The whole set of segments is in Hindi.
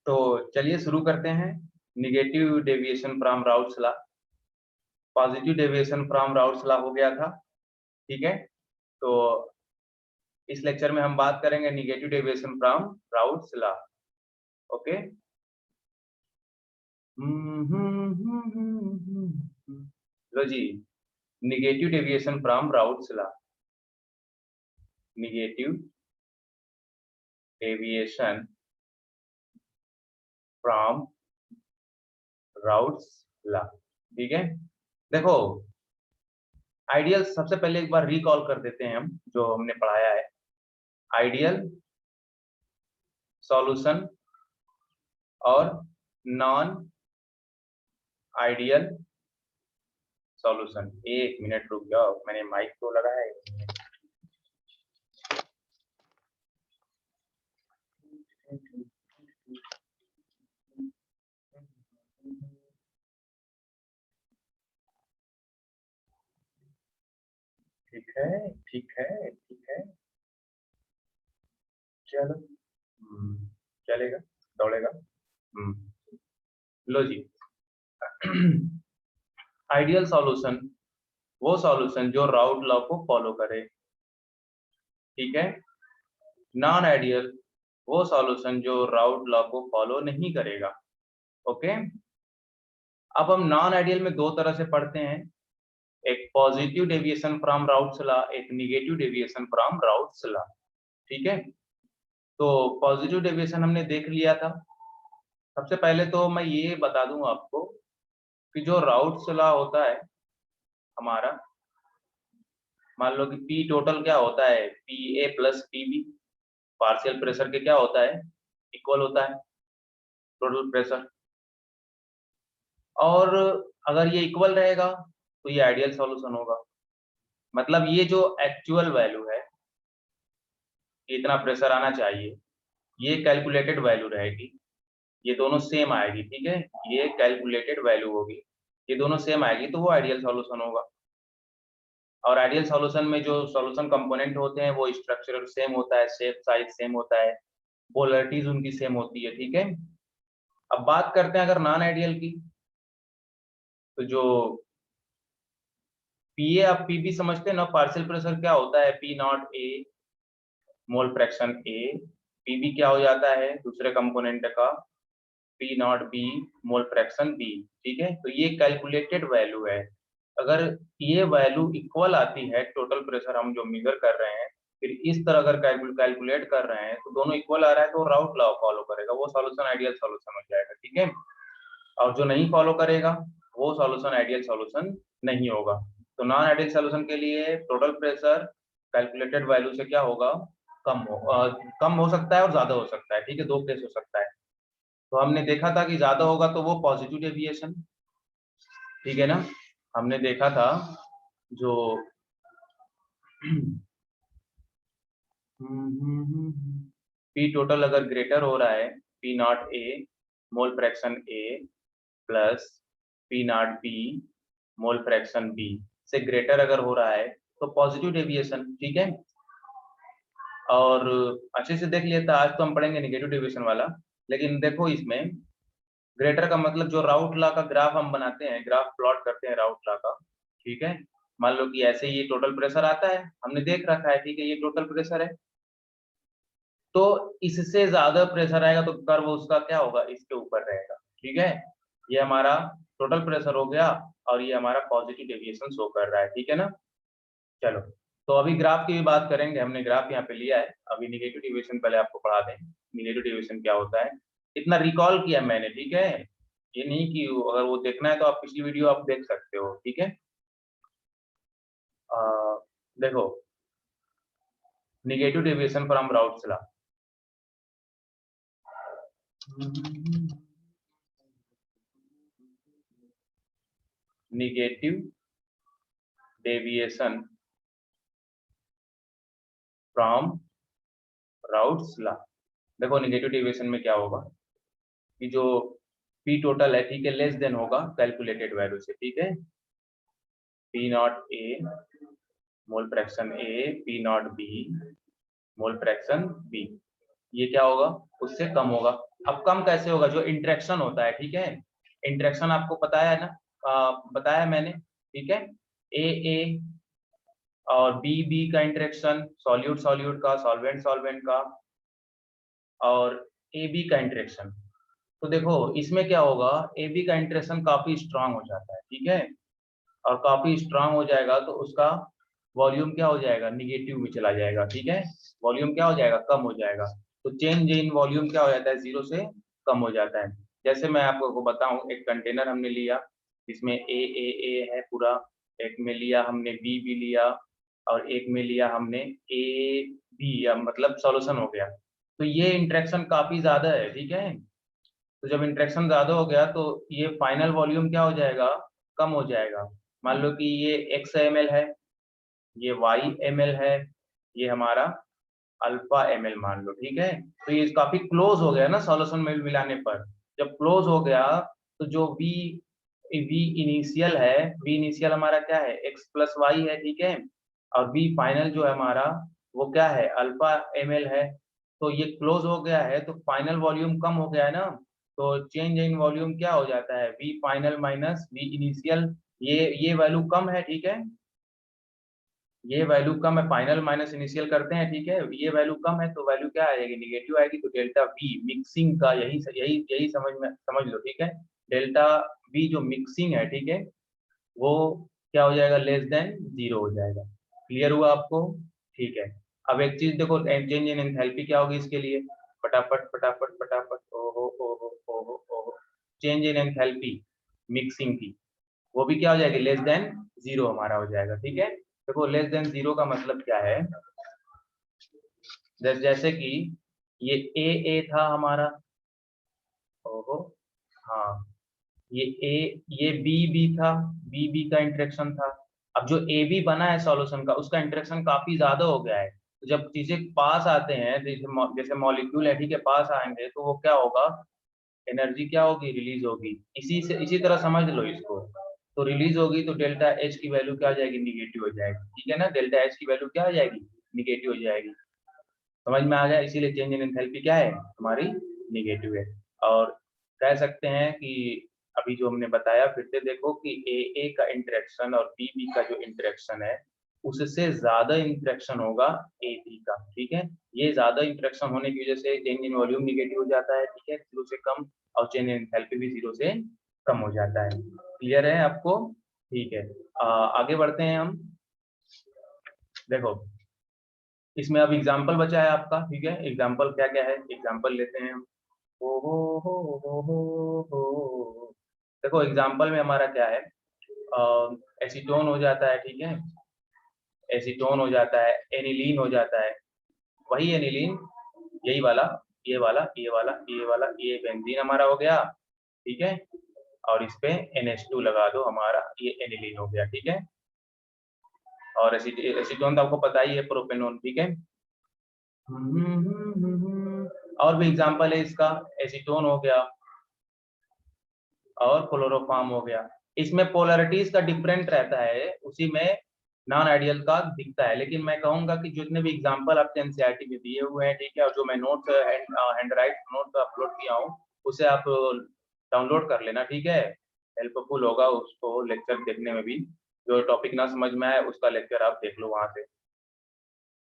तो चलिए शुरू करते हैं। Negative deviation from Raoult's law, positive deviation from Raoult's law हो गया था। ठीक है, तो इस लेक्चर में हम बात करेंगे negative deviation from Raoult's law. Okay, लो जी, negative deviation from Raoult's law, negative deviation from Raoult's law. ठीक है, देखो आइडियल सबसे पहले एक बार रिकॉल कर देते हैं हम जो हमने पढ़ाया है। आइडियल सॉल्यूशन और नॉन आइडियल सॉल्यूशन। एक मिनट रुक जाओ, मैंने माइक को लगाया है। ठीक है, ठीक है, ठीक है, चलो चलेगा, दौड़ेगा। लो जी, आइडियल सॉल्यूशन वो सॉल्यूशन जो राउट लॉ को फॉलो करे। ठीक है, नॉन आइडियल वो सॉल्यूशन जो राउट लॉ को फॉलो नहीं करेगा। ओके, अब हम नॉन आइडियल में दो तरह से पढ़ते हैं, एक positive deviation from Raoult's law, एक negative deviation from Raoult's law. ठीक है, तो पॉजिटिव डेविएशन हमने देख लिया था। सबसे पहले तो मैं ये बता दूं आपको कि जो राउट्स लॉ होता है हमारा, मान लो कि P टोटल क्या होता है, PA plus PB partial pressure के क्या होता है, इक्वल होता है टोटल प्रेशर। और अगर ये इक्वल रहेगा तो ये आइडियल सॉल्यूशन होगा। मतलब ये जो एक्चुअल वैल्यू है, इतना प्रेशर आना चाहिए, ये कैलकुलेटेड वैल्यू रहेगी, ये दोनों सेम आएगी। ठीक है, ये कैलकुलेटेड वैल्यू होगी, ये दोनों सेम आएगी तो वो आइडियल सॉल्यूशन होगा। और आइडियल सॉल्यूशन में जो सॉल्यूशन कंपोनेंट होते हैं वो स्ट्रक्चर सेम होता है, शेप साइज सेम होता है, पोलरिटीज उनकी सेम होती है। ठीक है, अब बात करते हैं अगर नॉन आइडियल की, तो जो पीए आप पीबी समझते हैं ना, पार्शियल प्रेशर क्या होता है, P naught A mole fraction A, PB क्या हो जाता है दूसरे कंपोनेंट का P naught B mole fraction B. ठीक है, तो ये कैलकुलेटेड वैल्यू है। अगर ये वैल्यू इक्वल आती है, टोटल प्रेशर हम जो मेजर कर रहे हैं फिर इस तरह अगर कैलकुलेट कर रहे हैं तो दोनों इक्वल आ रहा है तो राउट लॉ फॉलो करेगा, वो सॉल्यूशन आइडियल सॉल्यूशन हो जाएगा। ठीक है, और जो नहीं फॉलो करेगा वो सॉल्यूशन आइडियल सॉल्यूशन नहीं होगा। तो नॉन आइडियल सॉल्यूशन के लिए टोटल प्रेशर कैलकुलेटेड वैल्यू से क्या होगा, कम हो सकता है और ज्यादा हो सकता है। ठीक है, दो केस हो सकता है। तो हमने देखा था कि ज्यादा होगा तो वो पॉजिटिव डेविएशन, ठीक है ना, हमने देखा था जो पी टोटल अगर ग्रेटर हो रहा है P naught A mole fraction A plus P naught B mole fraction B से ग्रेटर अगर हो रहा है तो पॉजिटिव डेविएशन। ठीक है, और अच्छे से देख लिया था, आज तो हम पढ़ेंगे निगेटिव डेविएशन वाला। लेकिन देखो इसमें ग्रेटर का मतलब जो राउट लॉ का ग्राफ हम बनाते हैं, ग्राफ प्लॉट करते हैं राउट लॉ का। ठीक है, मान लो कि ऐसे ये टोटल प्रेशर आता है, हमने देख रखा है। ठीक है, ये टोटल प्रेशर है, तो इससे ज्यादा प्रेशर आएगा तो कर्व उसका क्या होगा, इसके ऊपर रहेगा। ठीक है, ये हमारा टोटल प्रेशर हो गया और ये हमारा पॉजिटिव डेविएशन शो कर रहा है। ठीक है ना, चलो तो अभी ग्राफ की भी बात करेंगे, हमने ग्राफ यहाँ पे लिया है। अभी निगेटिव डेविएशन पहले आपको पढ़ा दें, निगेटिव डेविएशन क्या होता है, इतना रिकॉल किया मैंने। ठीक है, ये नहीं कि अगर वो देखना है तो आप पिछली वीडियो आप देख सकते हो। ठीक है, देखो negative deviation from Raoult's law, negative deviation from Raoult's law. देखो निगेटिव डेविएशन में क्या होगा कि जो पी टोटल है, ठीक है, लेस देन होगा कैलकुलेटेड वैल्यू से। ठीक है, P naught A mole fraction A P naught B mole fraction B, ये क्या होगा, उससे कम होगा। अब कम कैसे होगा, जो इंटरेक्शन होता है, ठीक है, इंटरेक्शन आपको पता है ना, बताया मैंने, ठीक है, ए और बी का इंटरेक्शन, सॉल्यूट सॉल्यूट का, सॉल्वेंट सॉल्वेंट का, और ए बी का इंटरेक्शन। तो देखो इसमें क्या होगा, ए बी का इंटरेक्शन काफी स्ट्रांग हो जाता है, ठीक है, और काफी स्ट्रांग हो जाएगा तो उसका वॉल्यूम क्या हो जाएगा, निगेटिव में चला जाएगा, ठीक है, वॉल्यूम क्या हो जाएगा, कम हो जाएगा। तो चेंज इन वॉल्यूम क्या हो जाता है, जीरो से कम हो जाता है। जैसे मैं आपको बताऊं, एक कंटेनर हमने लिया जिसमें ए है पूरा, एक में लिया हमने बी लिया, और एक में लिया हमने ए बी, या मतलब सॉल्यूशन हो गया। तो ये इंटरेक्शन काफी ज्यादा है, ठीक है, तो जब इंटरेक्शन ज्यादा हो गया तो ये फाइनल वॉल्यूम क्या हो जाएगा, कम हो जाएगा। मान लो कि ये x ml है, ये y ml है, ये हमारा अल्फा ml मान लो, ठीक है, तो ये काफी क्लोज हो गया ना सॉल्यूशन में मिलाने पर। जब क्लोज हो गया तो जो v इनिशियल है, v इनिशियल हमारा क्या है, x प्लस वाई है, ठीक है, और v फाइनल जो है हमारा वो क्या है, अल्फा ml है। तो ये क्लोज हो गया है तो फाइनल वॉल्यूम कम हो गया है ना, तो चेंज इन वॉल्यूम क्या हो जाता है, v final minus v initial, ये वैल्यू कम है, ठीक है, ये वैल्यू कम है, फाइनल माइनस इनिशियल करते हैं, ठीक है, ये वैल्यू कम है तो वैल्यू क्या आएगी, निगेटिव आएगी। तो डेल्टा वी मिक्सिंग का यही यही यही समझ लो, ठीक है, डेल्टा वी जो मिक्सिंग है, ठीक है, वो क्या हो जाएगा, लेस देन जीरो हो जाएगा। क्लियर हुआ आपको, ठीक है। अब एक चीज देखो, चेंज इन एंथैल्पी क्या होगी इसके लिए, फटाफट फटाफट फटाफट, ओहो ओहो ओहो ओहो, चेंज इन एंथैल्पी मिक्सिंग की, वो भी क्या हो जाएगी, लेस देन जीरो हमारा हो जाएगा, ठीक है। देखो लेस देन जीरो का मतलब क्या है, जैसे कि ये ए था हमारा, ओहो, हाँ, ये ए, ये बी था, बी का इंटरेक्शन था। अब जो ए बी बना है सॉल्यूशन का, उसका इंटरेक्शन काफी ज्यादा हो गया है, तो जब चीजें पास आते हैं, जैसे मॉलिक्यूल है, ठीक है, पास आएंगे तो वो क्या होगा, एनर्जी क्या होगी, रिलीज होगी। इसी तरह समझ लो इसको, तो रिलीज होगी तो डेल्टा एच की वैल्यू क्या हो जाएगी, निगेटिव हो जाएगी, ठीक है ना, डेल्टा एच की वैल्यू क्या हो जाएगी, निगेटिव हो जाएगी। समझ में आ गया, इसीलिए चेंज इन एंथैल्पी क्या है हमारी, निगेटिव है। और कह सकते हैं कि अभी जो हमने बताया फिर से देखो कि ए का इंटरेक्शन और बी का जो इंटरेक्शन है, उससे ज्यादा इंटरेक्शन होगा ए बी का, ठीक है, ये ज्यादा इंटरेक्शन होने की वजह से चेंज इन वॉल्यूम निगेटिव हो जाता है, ठीक है, जीरो से कम, और चेंज इन एंथैल्पी भी जीरो से कम हो जाता है। क्लियर है आपको, ठीक है। आगे बढ़ते हैं हम, देखो इसमें अब एग्जाम्पल बचा है आपका, ठीक है, एग्जाम्पल क्या क्या है, एग्जाम्पल लेते हैं हम। हो हो। देखो एग्जाम्पल में हमारा क्या है, एसीटोन हो जाता है, ठीक है, एसीटोन हो जाता है, एनिलीन हो जाता है, वही एनिलीन, यही वाला, ये वाला ये वाला ये वाला, ये बेंजीन हमारा हो गया, ठीक है, और इस पे NH2 लगा दो, हमारा ये एनिलीन हो गया, ठीक है। और एसीटोन तो आपको पता ही है, प्रोपेनोन, ठीक है। और भी एग्जाम्पल है इसका, एसीटोन हो गया और क्लोरोफॉर्म हो गया। इसमें पोलैरिटीज का डिफरेंट रहता है, उसी में नॉन आइडियल का दिखता है, लेकिन मैं कहूंगा कि जितने भी एग्जाम्पल आपके एनसीईआरटी में दिए हुए हैं, ठीक है, और जो मैं notes hand right note upload किया हूँ, उसे आप डाउनलोड कर लेना, ठीक है, हेल्पफुल होगा उसको लेक्चर देखने में भी। जो टॉपिक ना समझ में आए उसका लेक्चर आप देख लो वहां से,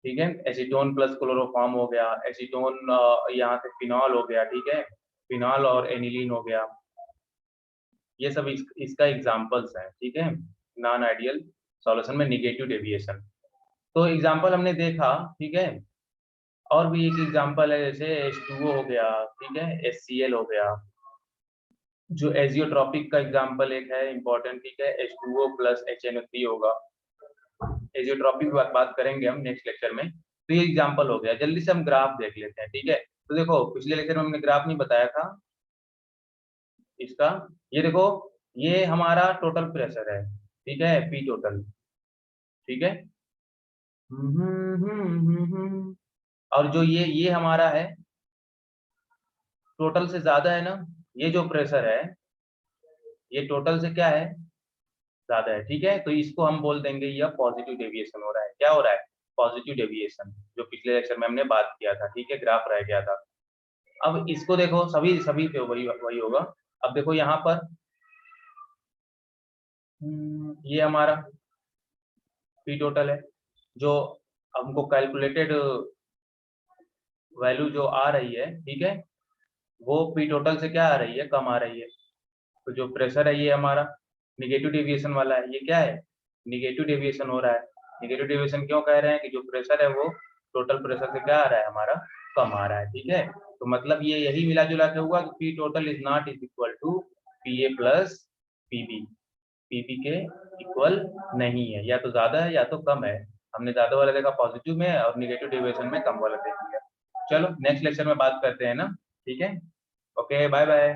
ठीक है। एसीटोन प्लस क्लोरोफॉर्म हो गया, एसीटोन यहाँ से फिनॉल हो गया, ठीक है, फिनॉल और एनिलीन हो गया, ये सब इसका एग्जांपल्स हैं, ठीक है, नॉन आइडियल सॉल्यूशन में निगेटिव डेविएशन। तो एग्जांपल हमने देखा, ठीक है, और भी एक एग्जांपल है, जैसे H2O हो गया, ठीक है, HCl हो गया, जो एजियोट्रॉपिक का एग्जांपल एक है इंपॉर्टेंट, ठीक है, H2O प्लस HNO3 होगा। एजियोट्रॉपिक बात करेंगे हम नेक्स्ट लेक्चर में। तो ये एग्जांपल हो गया, जल्दी से हम ग्राफ देख लेते हैं, ठीक है। तो देखो पिछले लेक्चर में हमने ग्राफ नहीं बताया था इसका, ये देखो, ये हमारा टोटल प्रेशर है, ठीक है, पी टोटल, ठीक है, और जो ये हमारा है, टोटल से ज्यादा है ना, ये जो प्रेशर है ये टोटल से क्या है, ज्यादा है, ठीक है, तो इसको हम बोल देंगे यह पॉजिटिव डेविएशन हो रहा है। क्या हो रहा है, पॉजिटिव डेविएशन, जो पिछले लेक्चर में हमने बात किया था, ठीक है, ग्राफ रह गया था। अब इसको देखो, सभी सभी पे वही वही होगा। अब देखो यहाँ पर ये हमारा पी टोटल है, जो हमको कैलकुलेटेड वैल्यू जो आ रही है, ठीक है, वो पी टोटल से क्या आ रही है, कम आ रही है। तो जो प्रेशर है ये हमारा निगेटिव डेविएशन वाला है, ये क्या है, निगेटिव डेविएशन हो रहा है। निगेटिव डेविएशन क्यों कह रहे हैं कि जो प्रेशर है वो टोटल प्रेशर से क्या आ रहा है हमारा, कम आ रहा है, ठीक है। तो मतलब ये यही मिला जुला के हुआ कि P total is not is equal to P A plus PB, PB के इक्वल नहीं है, या तो ज्यादा है या तो कम है। हमने ज्यादा वाला देखा पॉजिटिव में और निगेटिव डेविएशन में कम वाला देख लिया। चलो नेक्स्ट लेक्चर में बात करते हैं ना, ठीक है। Okay, bye bye.